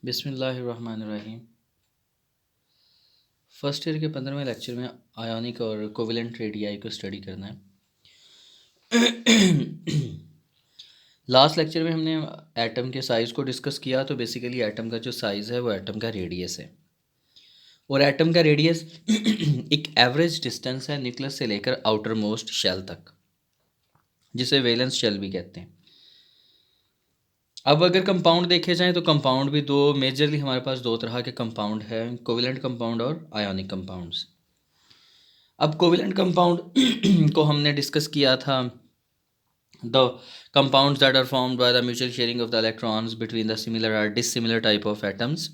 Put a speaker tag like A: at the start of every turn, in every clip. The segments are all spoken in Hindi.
A: बिस्मिल्लाहिर्रहमानिर्रहीम। फर्स्ट ईयर के 15वें लेक्चर में आयोनिक और कोवेलेंट रेडियाई को स्टडी करना है। लास्ट लेक्चर में हमने एटम के साइज़ को डिस्कस किया। तो बेसिकली एटम का जो साइज़ है वो एटम का रेडियस है, और एटम का रेडियस एक एवरेज डिस्टेंस है न्यूक्लियस से लेकर आउटर मोस्ट शेल तक, जिसे वैलेंस शेल भी कहते हैं। अब अगर कंपाउंड देखे जाएं तो कंपाउंड भी मेजरली हमारे पास दो तरह के कंपाउंड हैं, कोवेलेंट कंपाउंड और आयोनिक कंपाउंड्स। अब कोवेलेंट कंपाउंड को हमने डिस्कस किया था, the compounds that are formed by the mutual sharing of the electrons between the similar और dissimilar type of atoms.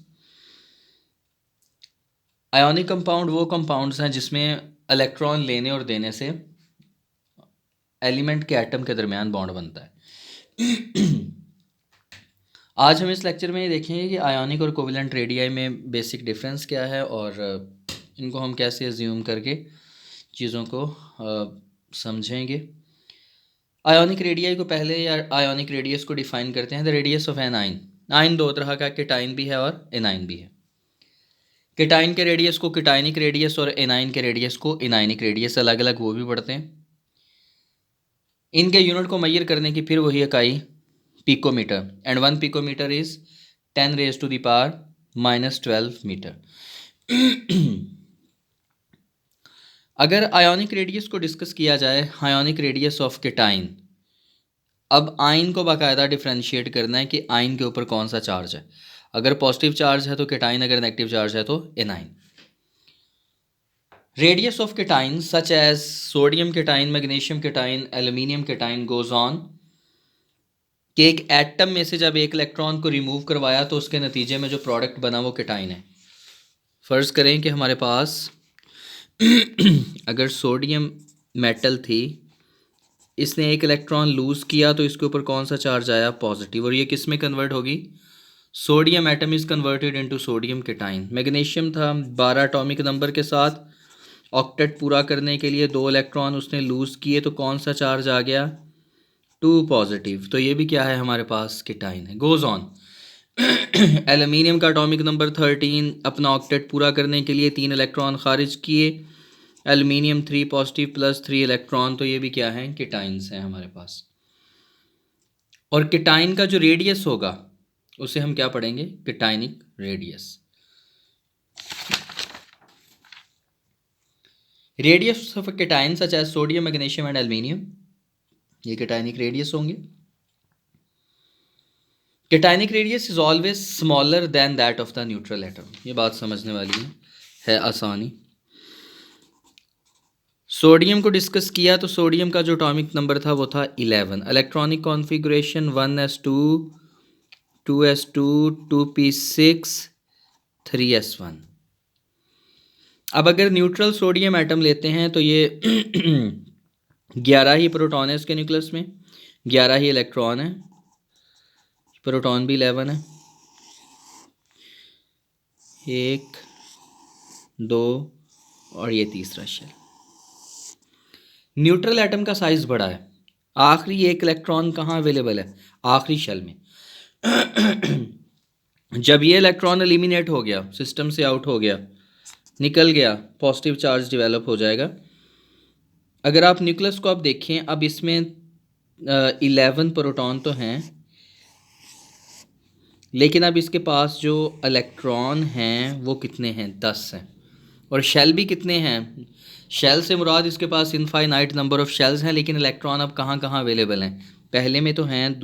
A: Ionic compound वो कंपाउंड्स हैं जिसमें इलेक्ट्रॉन लेने और देने से एलिमेंट के एटम के दरमियान बॉन्ड बनता है। आज हम इस लेक्चर में ये देखेंगे कि आयोनिक और कोवेलेंट रेडियाई में बेसिक डिफरेंस क्या है और इनको हम कैसे अज्यूम करके चीज़ों को समझेंगे। आयोनिक रेडियाई को पहले या आयोनिक रेडियस को डिफाइन करते हैं, द रेडियस ऑफ एन आइन। आइन दो तरह का, केटाइन भी है और एनाइन भी है। केटाइन के रेडियस को केटाइनिक रेडियस और एनाइन के रेडियस को एनाइनिक रेडियस, अलग अलग वो भी पढ़ते हैं। इनके यूनिट को मेजर करने की फिर वही इकाई picometer, and 1 picometer is 10⁻⁻12 meter. अगर आयोनिक रेडियस को डिस्कस किया जाए, आयोनिक रेडियस ऑफ केटाइन, अब आइन को बाकायदा डिफ्रेंशिएट करना है कि आइन के ऊपर कौन सा चार्ज है। अगर पॉजिटिव चार्ज है तो केटाइन, अगर नेगेटिव चार्ज है तो anion. Radius of cation such as sodium cation, magnesium cation, aluminium cation goes on, कि एक एटम में से जब एक इलेक्ट्रॉन को रिमूव करवाया तो उसके नतीजे में जो प्रोडक्ट बना वो केटाइन है। फ़र्ज़ करें कि हमारे पास अगर सोडियम मेटल थी, इसने एक इलेक्ट्रॉन लूज़ किया तो इसके ऊपर कौन सा चार्ज आया? पॉजिटिव। और ये किस में कन्वर्ट होगी? Sodium atom is converted into sodium cation. Magnesium था 12 एटॉमिक नंबर के साथ, ऑक्टेट पूरा करने के लिए 2 इलेक्ट्रॉन उसने लूज़ किए तो कौन सा चार्ज आ गया? 2 पॉजिटिव। तो ये भी क्या है हमारे पास? केटाइन है। Goes on. एल्यूमिनियम का एटॉमिक नंबर 13, अपना ऑक्टेट पूरा करने के लिए 3 इलेक्ट्रॉन खारिज किए, एल्यूमिनियम 3 पॉजिटिव प्लस 3 इलेक्ट्रॉन, तो ये भी क्या है? केटाइन्स हैं हमारे पास। और केटाइन का जो रेडियस होगा उसे हम क्या पढ़ेंगे? Cationic radius. Radius of cation such as sodium, magnesium and aluminium, ये केटाइनिक रेडियस होंगे। Cationic radius is always smaller than that of the neutral atom. ये बात समझने वाली है आसानी। सोडियम को डिस्कस किया तो सोडियम का जो एटॉमिक नंबर था वो था 11, electronic configuration 1s2 2s2 2p6 3s1। अब अगर न्यूट्रल सोडियम एटम लेते हैं तो ये 11 ही प्रोटॉन है इसके न्यूक्लियस में, 11 ही इलेक्ट्रॉन है, प्रोटॉन भी 11 है, 1 2 और ये तीसरा शेल। न्यूट्रल एटम का साइज़ बड़ा है। आखिरी एक इलेक्ट्रॉन कहाँ अवेलेबल है? आखिरी शेल में। जब ये इलेक्ट्रॉन एलिमिनेट हो गया, सिस्टम से आउट हो गया, निकल गया, पॉजिटिव चार्ज डेवलप हो जाएगा। अगर आप न्यूक्लियस को अब देखें, अब इसमें 11 प्रोटॉन तो हैं, लेकिन अब इसके पास जो इलेक्ट्रॉन हैं वो कितने हैं? 10 हैं। और शेल भी कितने हैं? शेल से मुराद इसके पास इनफाइनाइट नंबर ऑफ शेल्स हैं, लेकिन इलेक्ट्रॉन अब कहाँ कहाँ अवेलेबल हैं? पहले में तो हैं,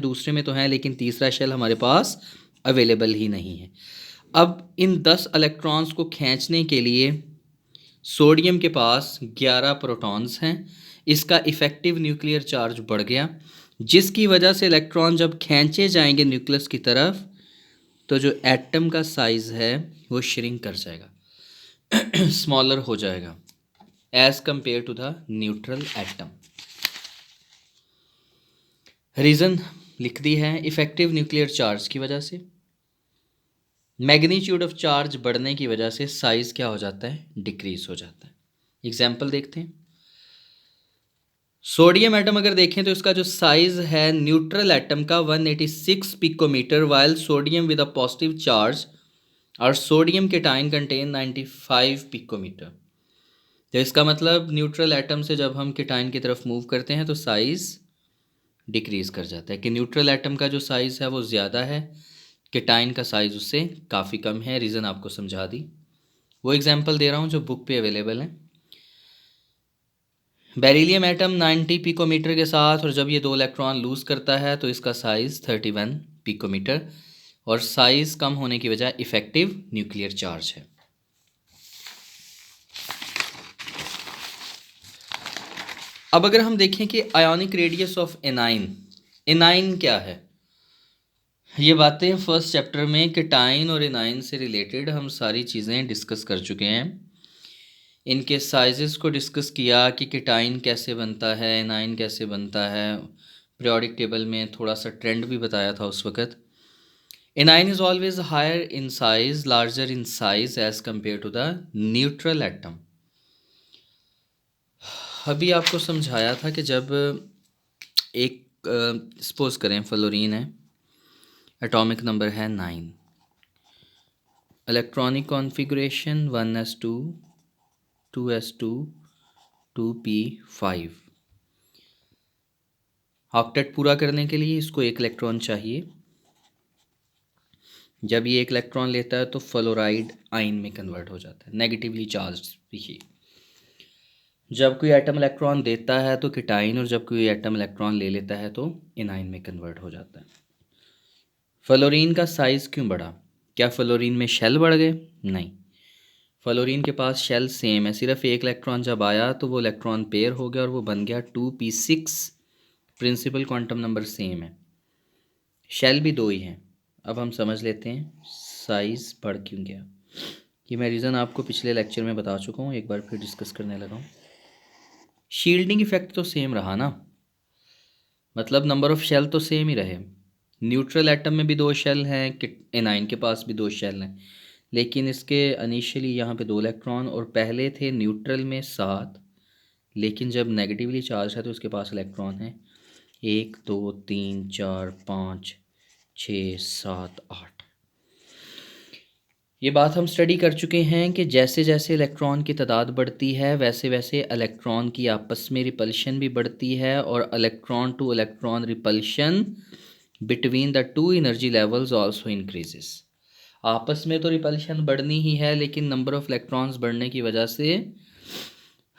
A: दूसरे में तो हैं, लेकिन तीसरा शेल हमारे पास अवेलेबल ही नहीं है। अब इन 10 इलेक्ट्रॉन्स को खींचने के लिए सोडियम के पास 11 प्रोटॉन्स हैं, इसका इफ़ेक्टिव न्यूक्लियर चार्ज बढ़ गया, जिसकी वजह से इलेक्ट्रॉन जब खींचे जाएंगे न्यूक्लियस की तरफ तो जो एटम का साइज़ है वो श्रिंक कर जाएगा, स्मॉलर हो जाएगा as compare to the neutral atom. Reason लिख दी है, इफ़ेक्टिव न्यूक्लियर चार्ज की वजह से, मैग्नीट्यूड ऑफ चार्ज बढ़ने की वजह से साइज़ क्या हो जाता है? डिक्रीज हो जाता है। एग्जाम्पल देखते हैं। सोडियम एटम अगर देखें तो इसका जो साइज है न्यूट्रल एटम का 186 picometer, while sodium with a positive charge और सोडियम केटाइन कंटेन 95 पिकोमीटर। तो इसका मतलब न्यूट्रल एटम से जब हम केटाइन की तरफ मूव करते हैं तो साइज़ डिक्रीज़ कर जाता है, कि न्यूट्रल एटम का जो साइज़ है वो ज़्यादा है, केटाइन का साइज़ उससे काफ़ी कम है। रीज़न आपको समझा दी, वो एग्जांपल दे रहा हूँ जो बुक पे अवेलेबल है। बेरिलियम एटम 90 पिकोमीटर के साथ, और जब ये 2 इलेक्ट्रॉन लूज़ करता है तो इसका साइज़ 31 पिकोमीटर, और साइज़ कम होने की वजह इफ़ेक्टिव न्यूक्लियर चार्ज है। अब अगर हम देखें कि ionic radius of A9, A9 क्या है, ये बातें फर्स्ट चैप्टर में केटाइन और एनाइन से रिलेटेड हम सारी चीज़ें डिस्कस कर चुके हैं। इनके साइजेस को डिस्कस किया कि केटाइन कैसे बनता है, एनाइन कैसे बनता है, पीरियोडिक टेबल में थोड़ा सा ट्रेंड भी बताया था उस वक़्त। Anion is always higher in size, larger in size as compare to the neutral atom. अभी आपको समझाया था कि जब एक सपोज करें फ्लोरीन है, एटॉमिक नंबर है 9, electronic configuration 1s2 2s2 2p5। Octet पूरा करने के लिए इसको एक इलेक्ट्रॉन चाहिए। जब ये एक इलेक्ट्रॉन लेता है तो फ्लोराइड आयन में कन्वर्ट हो जाता है, नेगेटिवली चार्ज स्पीशीज। जब कोई एटम इलेक्ट्रॉन देता है तो केटाइन, और जब कोई एटम इलेक्ट्रॉन ले लेता है तो एनाइन में कन्वर्ट हो जाता है। फ्लोरीन का साइज़ क्यों बढ़ा? क्या फ्लोरीन में शेल बढ़ गए? नहीं, फ्लोरीन के पास शेल सेम है, सिर्फ एक इलेक्ट्रॉन जब आया तो वो इलेक्ट्रॉन पेयर हो गया और वो बन गया 2p6। Principal quantum number same है, शेल भी 2 ही हैं। अब हम समझ लेते हैं साइज़ बढ़ क्यों गया। ये मैं रीज़न आपको पिछले लेक्चर में बता चुका हूँ, एक बार फिर डिस्कस करने लगा हूँ। शील्डिंग इफेक्ट तो सेम रहा ना, मतलब नंबर ऑफ़ शेल तो सेम ही रहे। न्यूट्रल एटम में भी 2 शेल हैं, एनाइन के पास भी 2 शेल हैं, लेकिन इसके इनिशियली यहाँ पे 2 इलेक्ट्रॉन, और पहले थे न्यूट्रल में 7, लेकिन जब नेगेटिवली चार्ज है तो उसके पास इलेक्ट्रॉन है 1 2 3 4 5 6 7 8। ये बात हम स्टडी कर चुके हैं कि जैसे जैसे इलेक्ट्रॉन की तादाद बढ़ती है वैसे वैसे इलेक्ट्रॉन की आपस में रिपल्शन भी बढ़ती है, और electron to electron repulsion between the two energy levels also increases. आपस में तो रिपल्शन बढ़नी ही है, लेकिन नंबर ऑफ़ इलेक्ट्रॉन्स बढ़ने की वजह से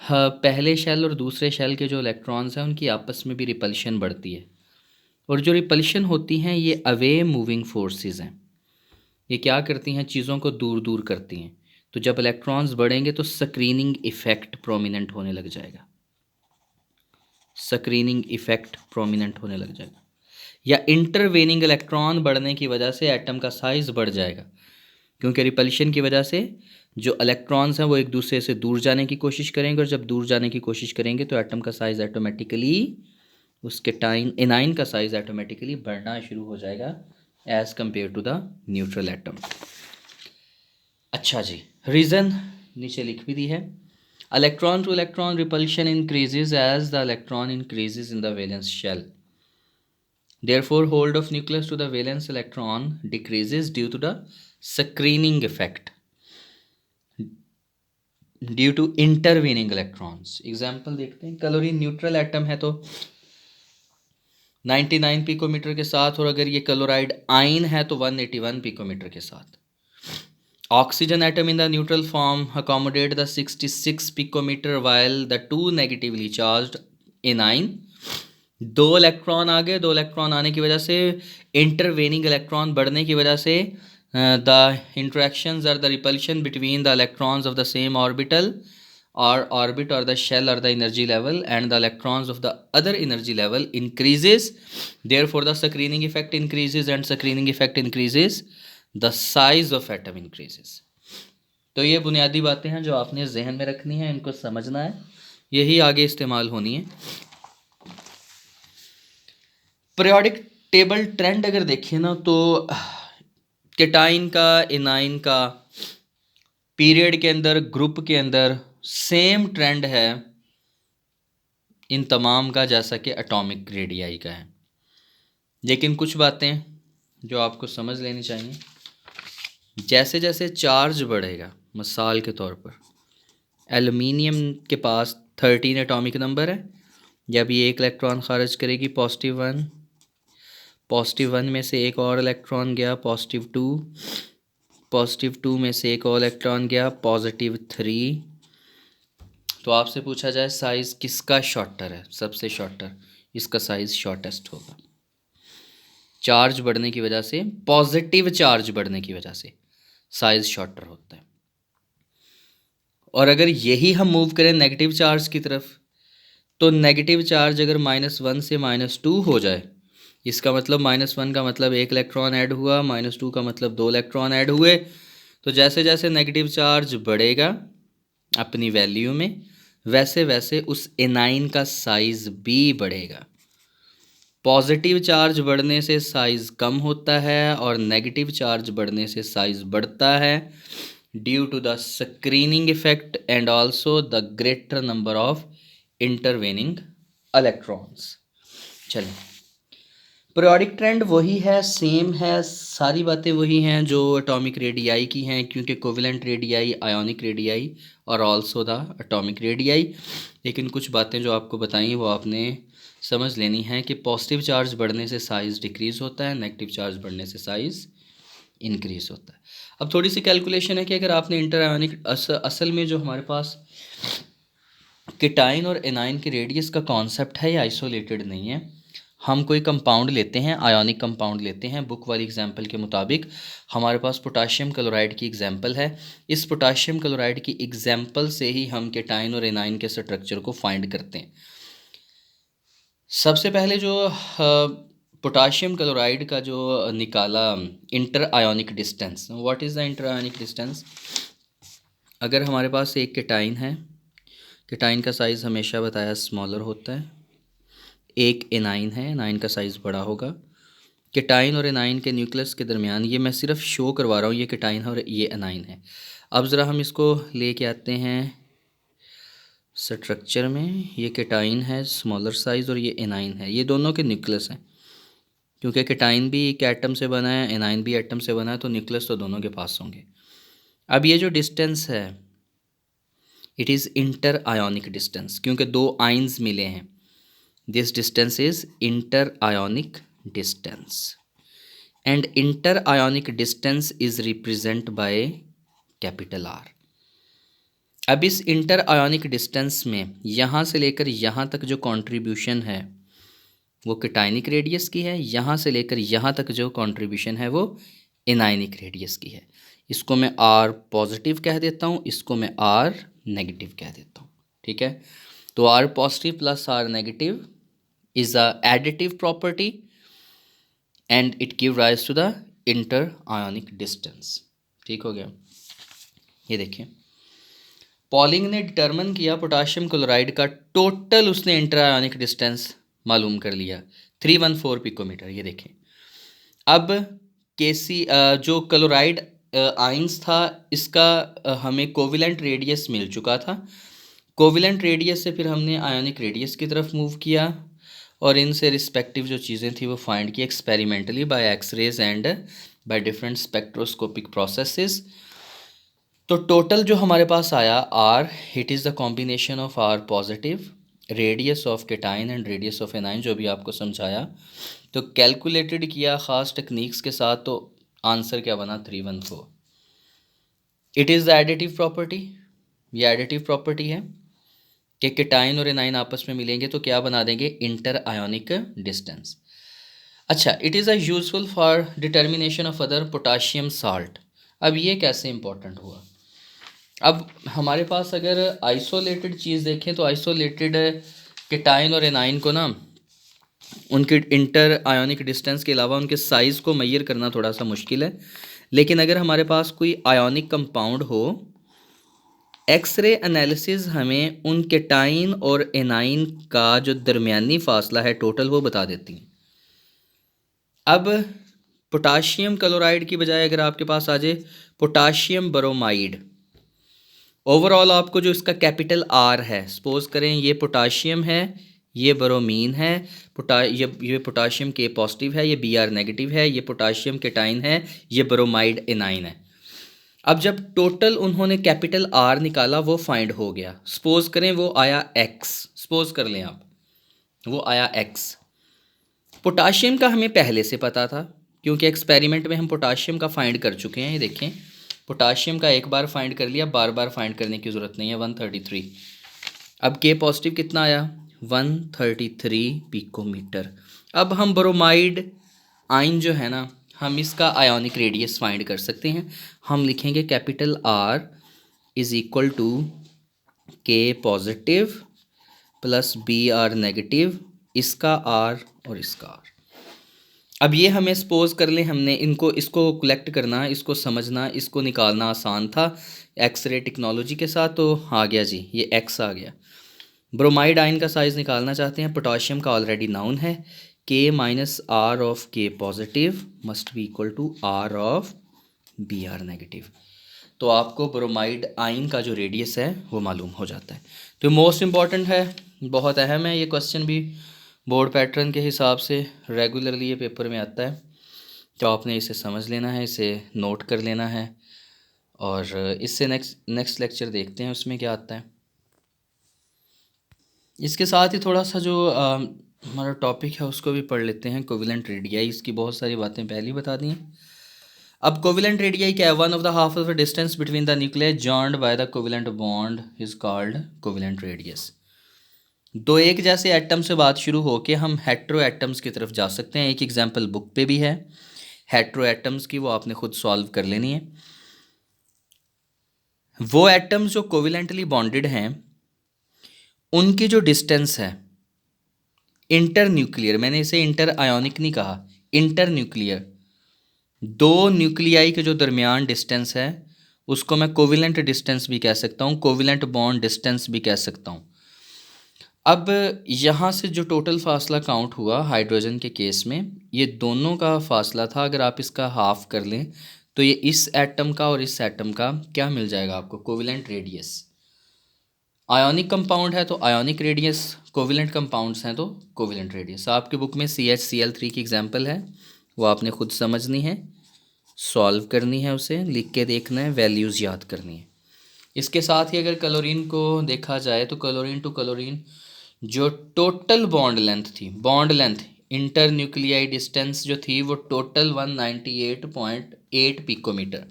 A: पहले शेल और दूसरे शेल के जो इलेक्ट्रॉन्स हैं उनकी आपस में भी रिपल्शन बढ़ती है। और जो रिपल्शन होती हैं ये अवे मूविंग फोर्सेस हैं, ये क्या करती हैं, चीज़ों को दूर दूर करती हैं। तो जब इलेक्ट्रॉन्स बढ़ेंगे तो स्क्रीनिंग इफ़ेक्ट प्रोमिनेंट होने लग जाएगा, स्क्रीनिंग इफ़ेक्ट प्रोमिनेंट होने लग जाएगा, या इंटरवेनिंग इलेक्ट्रॉन बढ़ने की वजह से एटम का साइज़ बढ़ जाएगा, क्योंकि रिपल्शन की वजह से जो इलेक्ट्रॉन्स हैं वो एक दूसरे से दूर जाने की कोशिश करेंगे, और जब दूर जाने की कोशिश करेंगे तो एटम का साइज़ ऑटोमेटिकली, उसके टाइम एनाइन का साइज़ ऑटोमेटिकली बढ़ना शुरू हो जाएगा as compare to the neutral atom. अच्छा जी, रीज़न नीचे लिख भी दी है। Electron to electron repulsion increases as the electron increases in the valence shell, therefore hold of nucleus to the valence electron decreases due to the screening effect due to intervening electrons. Example देखते हैं, क्लोरीन न्यूट्रल एटम है तो 99 पिकोमीटर के साथ, और अगर ये क्लोराइड आयन है तो 181 पिकोमीटर के साथ। Oxygen atom in the neutral form accommodate the 66 picometer, while the two negatively charged anion, 2 electron आ गए, 2 इलेक्ट्रॉन आने की वजह से इंटरवेनिंग इलेक्ट्रॉन बढ़ने की वजह से the interactions or the repulsion between the electrons of the same orbital or orbit or the shell or the energy level, and the electrons of the other energy level increases, therefore the screening effect increases, and screening effect increases the size of atom increases। तो ये बुनियादी बातें हैं जो आपने जहन में रखनी है, इनको समझना है, यही आगे इस्तेमाल होनी है। पीरियोडिक टेबल ट्रेंड अगर देखें ना तो केटाइन का, एनाइन का पीरियड के अंदर, ग्रुप के अंदर सेम ट्रेंड है इन तमाम का जैसा कि एटॉमिक रेडियाई का है। लेकिन कुछ बातें जो आपको समझ लेनी चाहिए, जैसे जैसे चार्ज बढ़ेगा, मिसाल के तौर पर एल्युमिनियम के पास 13 एटॉमिक नंबर है, जब ये एक इलेक्ट्रॉन खारिज करेगी +1 में से एक और इलेक्ट्रॉन गया +2 में से एक और इलेक्ट्रॉन गया +3। तो आपसे पूछा जाए साइज़ किसका शॉर्टर है, सबसे शॉर्टर, इसका साइज़ शॉर्टेस्ट होगा। चार्ज बढ़ने की वजह से, पॉजिटिव चार्ज बढ़ने की वजह से साइज़ शॉर्टर होता है। और अगर यही हम मूव करें नेगेटिव चार्ज की तरफ, तो नेगेटिव चार्ज अगर -1 से -2 हो जाए, इसका मतलब -1 का मतलब एक इलेक्ट्रॉन ऐड हुआ, -2 का मतलब 2 इलेक्ट्रॉन ऐड हुए। तो जैसे जैसे नेगेटिव चार्ज बढ़ेगा अपनी वैल्यू में, वैसे वैसे उस एनाइन का साइज़ भी बढ़ेगा। पॉजिटिव चार्ज बढ़ने से साइज़ कम होता है और नेगेटिव चार्ज बढ़ने से साइज़ बढ़ता है, due to the screening effect and also the greater number of intervening electrons. चलें, पीरियोडिक ट्रेंड वही है, सेम है, सारी बातें वही हैं जो एटॉमिक रेडियाई की हैं, क्योंकि कोवेलेंट रेडियाई, आयोनिक रेडियाई और ऑल्सो द एटॉमिक रेडियाई। लेकिन कुछ बातें जो आपको बताई वो आपने समझ लेनी है कि पॉजिटिव चार्ज बढ़ने से साइज़ डिक्रीज़ होता है, नेगेटिव चार्ज बढ़ने से साइज़ इंक्रीज़ होता है। अब थोड़ी सी कैलकुलेशन है कि अगर आपने इंटर आयोनिक, असल में जो हमारे पास केटाइन और एनाइन के रेडियस का कॉन्सेप्ट है ये आइसोलेटेड नहीं है। हम कोई कंपाउंड लेते हैं, आयोनिक कंपाउंड लेते हैं, बुक वाली एग्जांपल के मुताबिक हमारे पास पोटाशियम क्लोराइड की एग्जांपल है। इस पोटाशियम क्लोराइड की एग्जांपल से ही हम केटाइन और एनाइन के स्ट्रक्चर को फाइंड करते हैं। सबसे पहले जो पोटाशियम क्लोराइड का जो निकाला inter ionic distance, what is the inter ionic distance. अगर हमारे पास एक केटाइन है, केटाइन का साइज़ हमेशा बताया स्मॉलर होता है, एक एनाइन है, एनाइन का साइज़ बड़ा होगा। केटाइन और एनाइन के न्यूक्लियस के दरमियान, ये मैं सिर्फ शो करवा रहा हूँ, ये केटाइन है और ये एनाइन है। अब ज़रा हम इसको लेके आते हैं स्ट्रक्चर में। ये केटाइन है स्मॉलर साइज़ और ये एनाइन है, ये दोनों के न्यूक्लियस हैं, क्योंकि केटाइन भी एक एटम से बना है, एनाइन भी एटम से बना है, तो न्यूक्लियस तो दोनों के पास होंगे। अब ये जो डिस्टेंस है, it is inter ionic distance, क्योंकि दो आइंस मिले हैं। This distance is inter ionic distance and inter ionic distance is represent by capital R. अब इस इंटर आयोनिक डिस्टेंस में यहाँ से लेकर यहाँ तक जो कंट्रीब्यूशन है वो केटाइनिक रेडियस की है, यहाँ से लेकर यहाँ तक जो कंट्रीब्यूशन है वो एनाइनिक रेडियस की है। इसको मैं आर पॉजिटिव कह देता हूँ, इसको मैं आर नेगेटिव कह देता हूँ, ठीक है। तो R positive plus R negative is a additive property and it give rise to the inter ionic distance. ठीक हो गया। ये देखिए, पॉलिंग ने डिटर्मिन किया पोटाशियम क्लोराइड का टोटल, उसने इंटर आयोनिक डिस्टेंस मालूम कर लिया 314 पिकोमीटर। ये देखें, अब केसी जो क्लोराइड आइंस था इसका हमें कोवेलेंट रेडियस मिल चुका था। कोवेलेंट रेडियस से फिर हमने आयोनिक रेडियस की तरफ मूव किया और इनसे रिस्पेक्टिव जो चीज़ें थी वो फाइंड की experimentally by X rays and by different spectroscopic processes. तो टोटल जो हमारे पास आया R, it is the combination of R positive, radius of cation and radius of anion, जो भी आपको समझाया। तो कैलकुलेटेड किया ख़ास टेक्निक्स के साथ, तो आंसर क्या बना 314। It is the additive property, ये एडिटिव प्रॉपर्टी है कि केटाइन और एनाइन आपस में मिलेंगे तो क्या बना देंगे, इंटर आयोनिक डिस्टेंस। अच्छा, it is a useful for determination of other potassium salt. अब ये कैसे इंपॉर्टेंट हुआ। अब हमारे पास अगर आइसोलेटेड चीज़ देखें तो आइसोलेटेड केटाइन और एनाइन को ना, उनके इंटर आयोनिक डिस्टेंस के अलावा उनके साइज़ को मेजर करना थोड़ा सा मुश्किल है। लेकिन अगर हमारे पास कोई आयोनिक कंपाउंड हो, एक्सरे एनालिसिस हमें उन केटाइन और एनाइन का जो दरमियानी फासला है टोटल वो बता देती हैं। अब पोटाशियम क्लोराइड की बजाय अगर आपके पास आ जाए पोटाशियम ब्रोमाइड, ओवरऑल आपको जो इसका कैपिटल आर है, सपोज करें ये पोटाशियम है, ये ब्रोमीन है, ये पोटाशियम के पॉजिटिव है, ये Br नेगेटिव है, ये पोटाशियम केटाइन है, ये ब्रोमाइड एनाइन है। अब जब टोटल उन्होंने कैपिटल R निकाला वो फाइंड हो गया। सपोज करें वो आया X, सपोज कर लें आप वो आया X। पोटाशियम का हमें पहले से पता था क्योंकि एक्सपेरिमेंट में हम पोटाशियम का फाइंड कर चुके हैं। ये देखें, पोटाशियम का एक बार फाइंड कर लिया, बार बार फाइंड करने की ज़रूरत नहीं है। 133। अब के पॉजिटिव कितना आया? 133 पिकोमीटर। अब हम ब्रोमाइड आयन जो है ना, हम इसका आयोनिक रेडियस फाइंड कर सकते हैं। हम लिखेंगे capital R is equal to K positive plus Br negative, इसका R और इसका R। अब ये हमें सपोज कर लें हमने इसको कलेक्ट करना, इसको समझना, इसको निकालना आसान था एक्सरे टेक्नोलॉजी के साथ, तो आ गया जी, ये X आ गया। ब्रोमाइड आयन का साइज़ निकालना चाहते हैं, पोटाशियम का ऑलरेडी नाउन है, K minus R of K positive must be equal to R of Br negative. तो आपको ब्रोमाइड आयन का जो रेडियस है वो मालूम हो जाता है। तो मोस्ट इम्पॉर्टेंट है, बहुत अहम है ये क्वेश्चन भी, बोर्ड पैटर्न के हिसाब से रेगुलरली ये पेपर में आता है। तो आपने इसे समझ लेना है, इसे नोट कर लेना है, और इससे नेक्स्ट लेक्चर देखते हैं उसमें क्या आता है। इसके साथ ही थोड़ा सा जो हमारा टॉपिक है उसको भी पढ़ लेते हैं। कोवेलेंट रेडियाई, इसकी बहुत सारी बातें पहले ही बता दी हैं। अब कोवेलेंट रेडियाई क्या है? One of the half of the distance between the nuclear joined by the covalent bond is called covalent radius. दो एक जैसे एटम से बात शुरू होके हम हेट्रो एटम्स की तरफ जा सकते हैं। एक एग्जांपल बुक पे भी है हेट्रो एटम्स की, वो आपने खुद सॉल्व कर लेनी है। वो एटम्स जो कोवेलेंटली बॉन्डेड हैं उनकी जो डिस्टेंस है इंटर न्यूक्लियर, मैंने इसे इंटर आयोनिक नहीं कहा, इंटर न्यूक्लियर, दो न्यूक्लियाई के जो दरमियान डिस्टेंस है उसको मैं कोवेलेंट डिस्टेंस भी कह सकता हूँ, कोवेलेंट बॉन्ड डिस्टेंस भी कह सकता हूँ। अब यहाँ से जो टोटल फासला काउंट हुआ हाइड्रोजन के केस में, ये दोनों का फासला था। अगर आप इसका हाफ कर लें तो ये इस एटम का और इस एटम का क्या मिल जाएगा आपको? Covalent radius. आयोनिक कंपाउंड है तो आयोनिक रेडियस, कोवेलेंट कंपाउंड्स हैं तो कोवेलेंट रेडियस। आपकी बुक में CHCl3 की एग्जांपल है, वो आपने खुद समझनी है, सॉल्व करनी है, उसे लिख के देखना है, वैल्यूज़ याद करनी है। इसके साथ ही अगर क्लोरीन को देखा जाए तो क्लोरीन टू क्लोरीन जो टोटल बॉन्ड लेंथ थी, bond length inter nuclei distance जो थी वो टोटल 198.8 पिकोमीटर।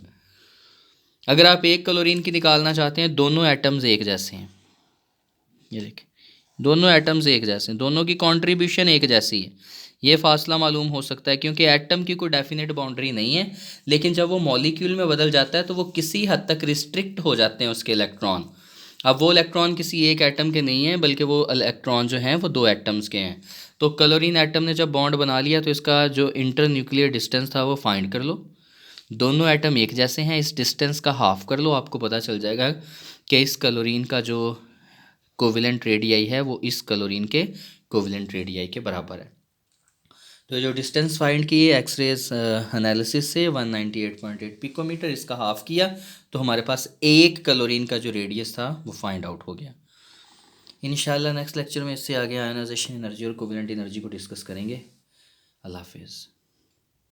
A: अगर आप एक क्लोरीन की निकालना चाहते हैं, दोनों एटम्स एक जैसे हैं, ये देखिए दोनों एटम्स एक जैसे हैं, दोनों की कंट्रीब्यूशन एक जैसी है, ये फासला मालूम हो सकता है क्योंकि एटम की कोई डेफिनेट बाउंड्री नहीं है। लेकिन जब वो मॉलिक्यूल में बदल जाता है तो वो किसी हद तक रिस्ट्रिक्ट हो जाते हैं उसके इलेक्ट्रॉन। अब वो इलेक्ट्रॉन किसी एक एटम के नहीं हैं बल्कि वो इलेक्ट्रॉन जो हैं वो दो एटम्स के हैं। तो क्लोरीन एटम ने जब बॉन्ड बना लिया तो इसका जो इंटर न्यूक्लियर डिस्टेंस था वो फाइंड कर लो। दोनों एटम एक जैसे हैं, इस डिस्टेंस का हाफ कर लो, आपको पता चल जाएगा कि इस क्लोरीन का जो कोवेलेंट रेडियाई है वो इस क्लोरीन के कोवेलेंट रेडियाई के बराबर है। तो जो डिस्टेंस फाइंड की है एक्सरेज एनालिसिस से 198.8 पिकोमीटर, इसका हाफ किया तो हमारे पास एक क्लोरीन का जो रेडियस था वो फाइंड आउट हो गया। इंशाल्लाह नेक्स्ट लेक्चर में इससे आगे आयनाइजेशन एनर्जी और कोवेलेंट एनर्जी को डिस्कस करेंगे। अल्लाह हाफिज़।